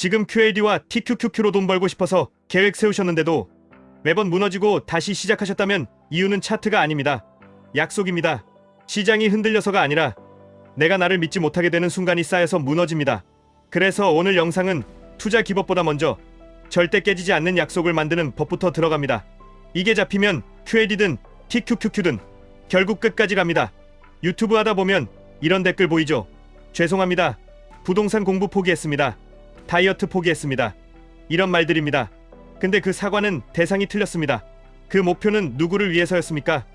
지금 QAD와 TQQQ로 돈 벌고 싶어서 계획 세우셨는데도 매번 무너지고 다시 시작하셨다면 이유는 차트가 아닙니다. 약속입니다. 시장이 흔들려서가 아니라 내가 나를 믿지 못하게 되는 순간이 쌓여서 무너집니다. 그래서 오늘 영상은 투자 기법보다 먼저 절대 깨지지 않는 약속을 만드는 법부터 들어갑니다. 이게 잡히면 QAD든 TQQQ든 결국 끝까지 갑니다. 유튜브 하다 보면 이런 댓글 보이죠? 죄송합니다. 부동산 공부 포기했습니다. 다이어트 포기했습니다. 이런 말들입니다. 근데 그 사과는 대상이 틀렸습니다. 그 목표는 누구를 위해서였습니까?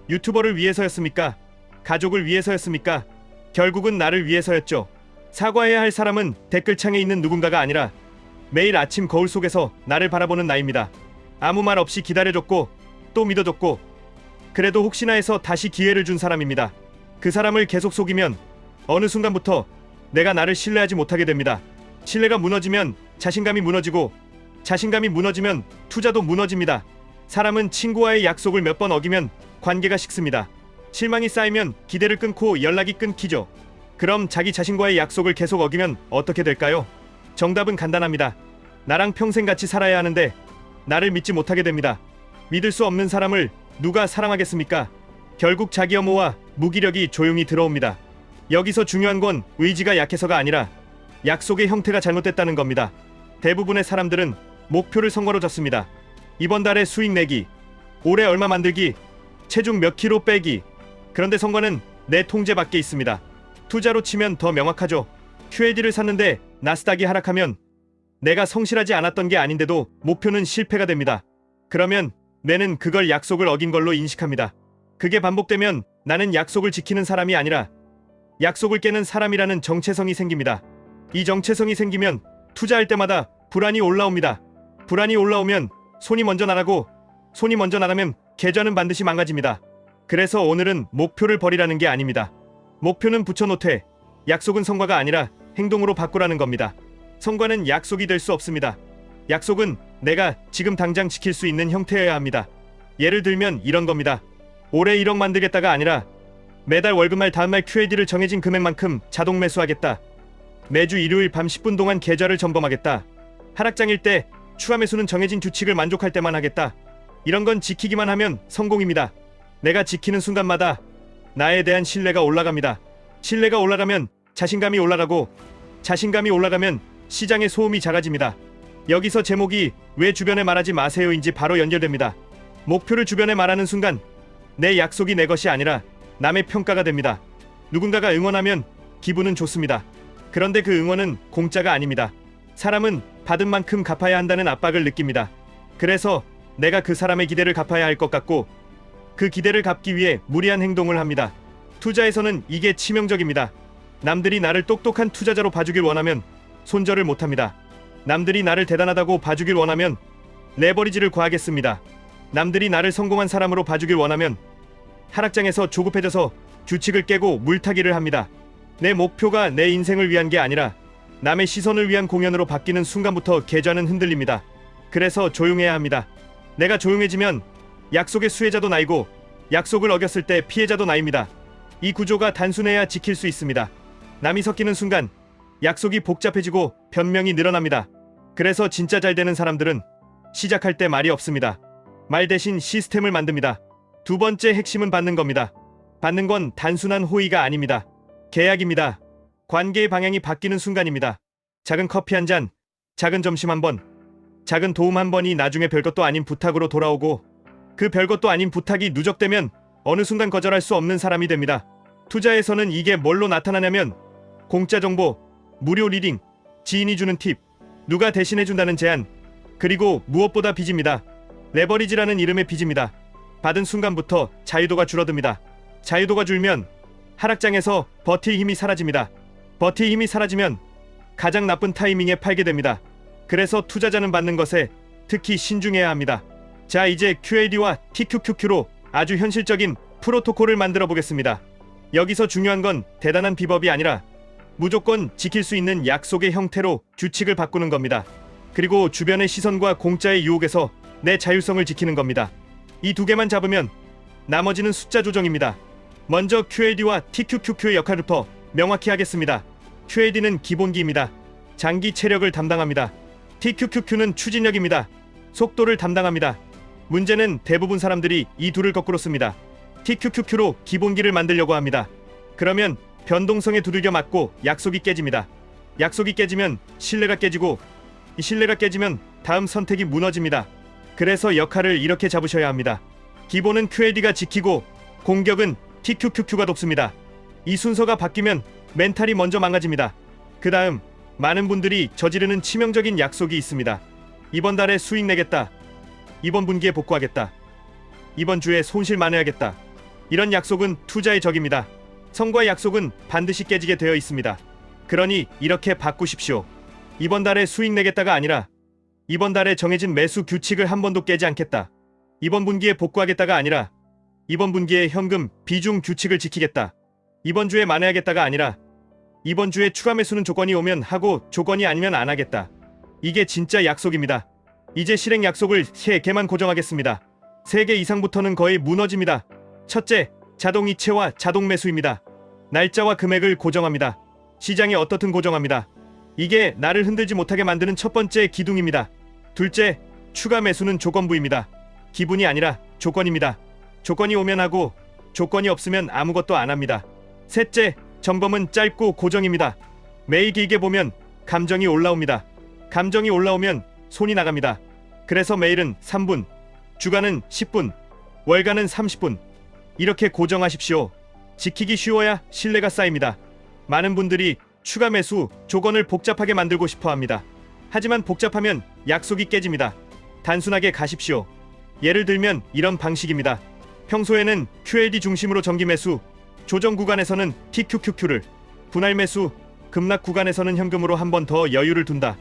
유튜버를 위해서였습니까? 가족을 위해서였습니까? 결국은 나를 위해서였죠. 사과해야 할 사람은 댓글창에 있는 누군가가 아니라 매일 아침 거울 속에서 나를 바라보는 나입니다. 아무 말 없이 기다려줬고 또 믿어줬고 그래도 혹시나 해서 다시 기회를 준 사람입니다. 그 사람을 계속 속이면 어느 순간부터 내가 나를 신뢰하지 못하게 됩니다. 신뢰가 무너지면 자신감이 무너지고 자신감이 무너지면 투자도 무너집니다. 사람은 친구와의 약속을 몇 번 어기면 관계가 식습니다. 실망이 쌓이면 기대를 끊고 연락이 끊기죠. 그럼 자기 자신과의 약속을 계속 어기면 어떻게 될까요? 정답은 간단합니다. 나랑 평생 같이 살아야 하는데 나를 믿지 못하게 됩니다. 믿을 수 없는 사람을 누가 사랑하겠습니까? 결국 자기 혐오와 무기력이 조용히 들어옵니다. 여기서 중요한 건 의지가 약해서가 아니라 약속의 형태가 잘못됐다는 겁니다. 대부분의 사람들은 목표를 성과로 잡습니다. 이번 달에 수익 내기, 올해 얼마 만들기, 체중 몇 킬로 빼기. 그런데 성과는 내 통제 밖에 있습니다. 투자로 치면 더 명확하죠. QAD를 샀는데 나스닥이 하락하면 내가 성실하지 않았던 게 아닌데도 목표는 실패가 됩니다. 그러면 뇌는 그걸 약속을 어긴 걸로 인식합니다. 그게 반복되면 나는 약속을 지키는 사람이 아니라 약속을 깨는 사람이라는 정체성이 생깁니다. 이 정체성이 생기면 투자할 때마다 불안이 올라옵니다. 불안이 올라오면 손이 먼저 나가고 손이 먼저 나가면 계좌는 반드시 망가집니다. 그래서 오늘은 목표를 버리라는 게 아닙니다. 목표는 붙여놓되 약속은 성과가 아니라 행동으로 바꾸라는 겁니다. 성과는 약속이 될 수 없습니다. 약속은 내가 지금 당장 지킬 수 있는 형태여야 합니다. 예를 들면 이런 겁니다. 올해 1억 만들겠다가 아니라 매달 월급말 다음날 QAD를 정해진 금액만큼 자동 매수하겠다. 매주 일요일 밤 10분 동안 계좌를 점검하겠다. 하락장일 때 추가 매수는 정해진 규칙을 만족할 때만 하겠다. 이런 건 지키기만 하면 성공입니다. 내가 지키는 순간마다 나에 대한 신뢰가 올라갑니다. 신뢰가 올라가면 자신감이 올라가고 자신감이 올라가면 시장의 소음이 작아집니다. 여기서 제목이 왜 주변에 말하지 마세요인지 바로 연결됩니다. 목표를 주변에 말하는 순간 내 약속이 내 것이 아니라 남의 평가가 됩니다. 누군가가 응원하면 기분은 좋습니다. 그런데 그 응원은 공짜가 아닙니다. 사람은 받은 만큼 갚아야 한다는 압박을 느낍니다. 그래서 내가 그 사람의 기대를 갚아야 할 것 같고 그 기대를 갚기 위해 무리한 행동을 합니다. 투자에서는 이게 치명적입니다. 남들이 나를 똑똑한 투자자로 봐주길 원하면 손절을 못합니다. 남들이 나를 대단하다고 봐주길 원하면 레버리지를 과하겠습니다. 남들이 나를 성공한 사람으로 봐주길 원하면 하락장에서 조급해져서 규칙을 깨고 물타기를 합니다. 내 목표가 내 인생을 위한 게 아니라 남의 시선을 위한 공연으로 바뀌는 순간부터 계좌는 흔들립니다. 그래서 조용해야 합니다. 내가 조용해지면 약속의 수혜자도 나이고 약속을 어겼을 때 피해자도 나입니다. 이 구조가 단순해야 지킬 수 있습니다. 남이 섞이는 순간 약속이 복잡해지고 변명이 늘어납니다. 그래서 진짜 잘 되는 사람들은 시작할 때 말이 없습니다. 말 대신 시스템을 만듭니다. 두 번째 핵심은 받는 겁니다. 받는 건 단순한 호의가 아닙니다. 계약입니다. 관계의 방향이 바뀌는 순간입니다. 작은 커피 한 잔, 작은 점심 한 번, 작은 도움 한 번이 나중에 별것도 아닌 부탁으로 돌아오고 그 별것도 아닌 부탁이 누적되면 어느 순간 거절할 수 없는 사람이 됩니다. 투자에서는 이게 뭘로 나타나냐면 공짜 정보, 무료 리딩, 지인이 주는 팁, 누가 대신해준다는 제안, 그리고 무엇보다 빚입니다. 레버리지라는 이름의 빚입니다. 받은 순간부터 자유도가 줄어듭니다. 자유도가 줄면 하락장에서 버틸 힘이 사라집니다. 버틸 힘이 사라지면 가장 나쁜 타이밍에 팔게 됩니다. 그래서 투자자는 받는 것에 특히 신중해야 합니다. 자, 이제 QAD와 TQQQ로 아주 현실적인 프로토콜을 만들어 보겠습니다. 여기서 중요한 건 대단한 비법이 아니라 무조건 지킬 수 있는 약속의 형태로 규칙을 바꾸는 겁니다. 그리고 주변의 시선과 공짜의 유혹에서 내 자율성을 지키는 겁니다. 이 두 개만 잡으면 나머지는 숫자 조정입니다. 먼저 QAD와 TQQQ의 역할부터 명확히 하겠습니다. QAD는 기본기입니다. 장기 체력을 담당합니다. TQQQ는 추진력입니다. 속도를 담당합니다. 문제는 대부분 사람들이 이 둘을 거꾸로 씁니다. TQQQ로 기본기를 만들려고 합니다. 그러면 변동성에 두들겨 맞고 약속이 깨집니다. 약속이 깨지면 신뢰가 깨지고, 이 신뢰가 깨지면 다음 선택이 무너집니다. 그래서 역할을 이렇게 잡으셔야 합니다. 기본은 QLD가 지키고 공격은 TQQQ가 돕습니다. 이 순서가 바뀌면 멘탈이 먼저 망가집니다. 그 다음 많은 분들이 저지르는 치명적인 약속이 있습니다. 이번 달에 수익 내겠다. 이번 분기에 복구하겠다. 이번 주에 손실 많아야겠다. 이런 약속은 투자의 적입니다. 성과 약속은 반드시 깨지게 되어 있습니다. 그러니 이렇게 바꾸십시오. 이번 달에 수익 내겠다가 아니라 이번 달에 정해진 매수 규칙을 한 번도 깨지 않겠다. 이번 분기에 복구하겠다가 아니라 이번 분기에 현금 비중 규칙을 지키겠다. 이번 주에 만회하겠다가 아니라 이번 주에 추가 매수는 조건이 오면 하고 조건이 아니면 안 하겠다. 이게 진짜 약속입니다. 이제 실행 약속을 3개만 고정하겠습니다. 3개 이상부터는 거의 무너집니다. 첫째, 자동 이체와 자동 매수입니다. 날짜와 금액을 고정합니다. 시장이 어떻든 고정합니다. 이게 나를 흔들지 못하게 만드는 첫 번째 기둥입니다. 둘째, 추가 매수는 조건부입니다. 기분이 아니라 조건입니다. 조건이 오면 하고 조건이 없으면 아무것도 안 합니다. 셋째, 점검은 짧고 고정입니다. 매일 길게 보면 감정이 올라옵니다. 감정이 올라오면 손이 나갑니다. 그래서 매일은 3분, 주간은 10분, 월간은 30분. 이렇게 고정하십시오. 지키기 쉬워야 신뢰가 쌓입니다. 많은 분들이 추가 매수 조건을 복잡하게 만들고 싶어 합니다. 하지만 복잡하면 약속이 깨집니다. 단순하게 가십시오. 예를 들면 이런 방식입니다. 평소에는 QLD 중심으로 정기 매수, 조정 구간에서는 TQQQ를, 분할 매수, 급락 구간에서는 현금으로 한 번 더 여유를 둔다.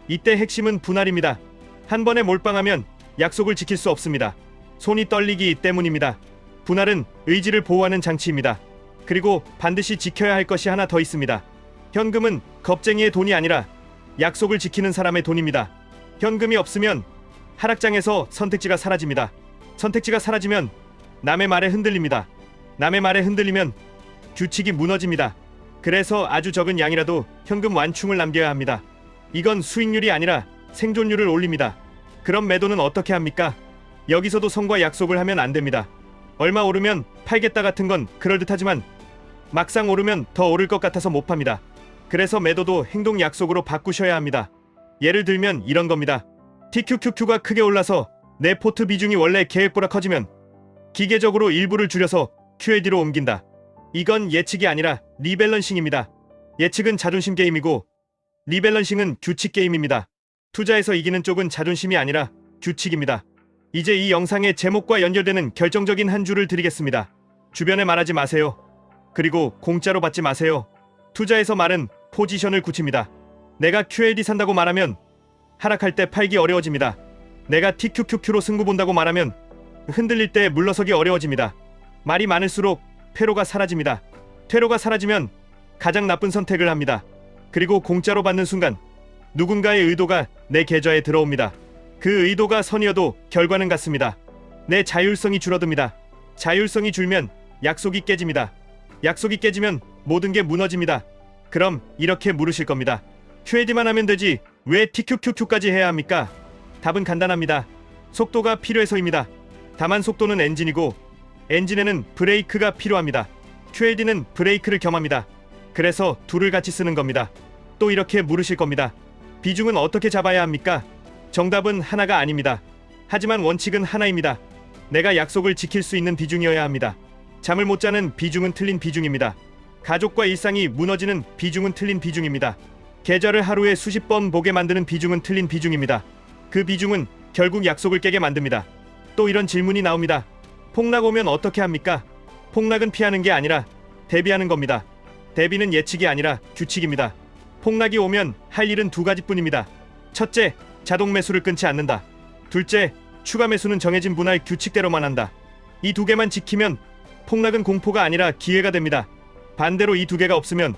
이때 핵심은 분할입니다. 한 번에 몰빵하면 약속을 지킬 수 없습니다. 손이 떨리기 때문입니다. 분할은 의지를 보호하는 장치입니다. 그리고 반드시 지켜야 할 것이 하나 더 있습니다. 현금은 겁쟁이의 돈이 아니라 약속을 지키는 사람의 돈입니다. 현금이 없으면 하락장에서 선택지가 사라집니다. 선택지가 사라지면 남의 말에 흔들립니다. 남의 말에 흔들리면 규칙이 무너집니다. 그래서 아주 적은 양이라도 현금 완충을 남겨야 합니다. 이건 수익률이 아니라 생존율을 올립니다. 그럼 매도는 어떻게 합니까? 여기서도 성과 약속을 하면 안 됩니다. 얼마 오르면 팔겠다 같은 건 그럴듯하지만 막상 오르면 더 오를 것 같아서 못 팝니다. 그래서 매도도 행동 약속으로 바꾸셔야 합니다. 예를 들면 이런 겁니다. TQQQ가 크게 올라서 내 포트 비중이 원래 계획보다 커지면 기계적으로 일부를 줄여서 QLD로 옮긴다. 이건 예측이 아니라 리밸런싱입니다. 예측은 자존심 게임이고 리밸런싱은 규칙 게임입니다. 투자에서 이기는 쪽은 자존심이 아니라 규칙입니다. 이제 이 영상의 제목과 연결되는 결정적인 한 줄을 드리겠습니다. 주변에 말하지 마세요. 그리고 공짜로 받지 마세요. 투자에서 말은 포지션을 굳힙니다. 내가 QLD 산다고 말하면 하락할 때 팔기 어려워집니다. 내가 TQQQ로 승부 본다고 말하면 흔들릴 때 물러서기 어려워집니다. 말이 많을수록 퇴로가 사라집니다. 퇴로가 사라지면 가장 나쁜 선택을 합니다. 그리고 공짜로 받는 순간 누군가의 의도가 내 계좌에 들어옵니다. 그 의도가 선이어도 결과는 같습니다. 내 자율성이 줄어듭니다. 자율성이 줄면 약속이 깨집니다. 약속이 깨지면 모든 게 무너집니다. 그럼 이렇게 물으실 겁니다. QLD만 하면 되지 왜 TQQQ까지 해야 합니까? 답은 간단합니다. 속도가 필요해서입니다. 다만 속도는 엔진이고 엔진에는 브레이크가 필요합니다. QLD는 브레이크를 겸합니다. 그래서 둘을 같이 쓰는 겁니다. 또 이렇게 물으실 겁니다. 비중은 어떻게 잡아야 합니까? 정답은 하나가 아닙니다. 하지만 원칙은 하나입니다. 내가 약속을 지킬 수 있는 비중이어야 합니다. 잠을 못 자는 비중은 틀린 비중입니다. 가족과 일상이 무너지는 비중은 틀린 비중입니다. 계좌를 하루에 수십 번 보게 만드는 비중은 틀린 비중입니다. 그 비중은 결국 약속을 깨게 만듭니다. 또 이런 질문이 나옵니다. 폭락 오면 어떻게 합니까? 폭락은 피하는 게 아니라 대비하는 겁니다. 대비는 예측이 아니라 규칙입니다. 폭락이 오면 할 일은 두 가지뿐입니다. 첫째, 자동 매수를 끊지 않는다. 둘째, 추가 매수는 정해진 분할 규칙대로만 한다. 이 두 개만 지키면 폭락은 공포가 아니라 기회가 됩니다. 반대로 이 두 개가 없으면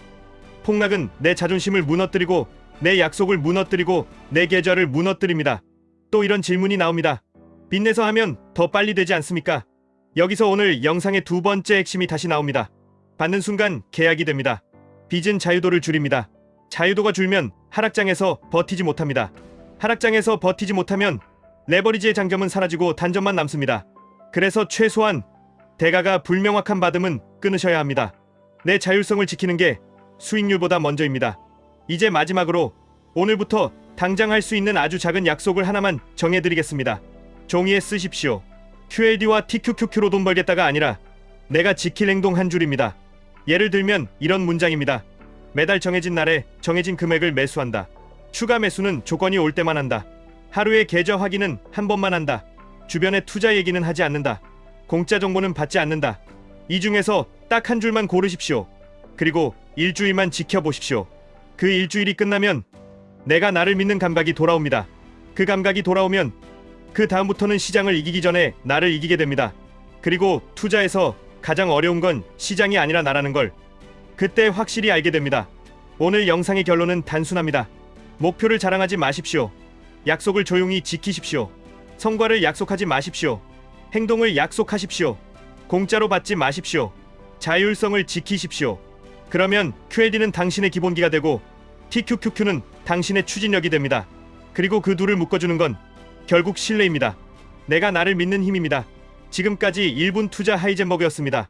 폭락은 내 자존심을 무너뜨리고 내 약속을 무너뜨리고 내 계좌를 무너뜨립니다. 또 이런 질문이 나옵니다. 빚내서 하면 더 빨리 되지 않습니까? 여기서 오늘 영상의 두 번째 핵심이 다시 나옵니다. 받는 순간 계약이 됩니다. 빚은 자유도를 줄입니다. 자유도가 줄면 하락장에서 버티지 못합니다. 하락장에서 버티지 못하면 레버리지의 장점은 사라지고 단점만 남습니다. 그래서 최소한 대가가 불명확한 받음은 끊으셔야 합니다. 내 자율성을 지키는 게 수익률보다 먼저입니다. 이제 마지막으로 오늘부터 당장 할 수 있는 아주 작은 약속을 하나만 정해드리겠습니다. 종이에 쓰십시오. QLD와 TQQQ로 돈 벌겠다가 아니라 내가 지킬 행동 한 줄입니다. 예를 들면 이런 문장입니다. 매달 정해진 날에 정해진 금액을 매수한다. 추가 매수는 조건이 올 때만 한다. 하루에 계좌 확인은 한 번만 한다. 주변에 투자 얘기는 하지 않는다. 공짜 정보는 받지 않는다. 이 중에서 딱 한 줄만 고르십시오. 그리고 일주일만 지켜보십시오. 그 일주일이 끝나면 내가 나를 믿는 감각이 돌아옵니다. 그 감각이 돌아오면 그 다음부터는 시장을 이기기 전에 나를 이기게 됩니다. 그리고 투자에서 가장 어려운 건 시장이 아니라 나라는 걸 그때 확실히 알게 됩니다. 오늘 영상의 결론은 단순합니다. 목표를 자랑하지 마십시오. 약속을 조용히 지키십시오. 성과를 약속하지 마십시오. 행동을 약속하십시오. 공짜로 받지 마십시오. 자율성을 지키십시오. 그러면 QLD는 당신의 기본기가 되고 TQQQ는 당신의 추진력이 됩니다. 그리고 그 둘을 묶어주는 건 결국 신뢰입니다. 내가 나를 믿는 힘입니다. 지금까지 1분 투자 하이젠버그였습니다.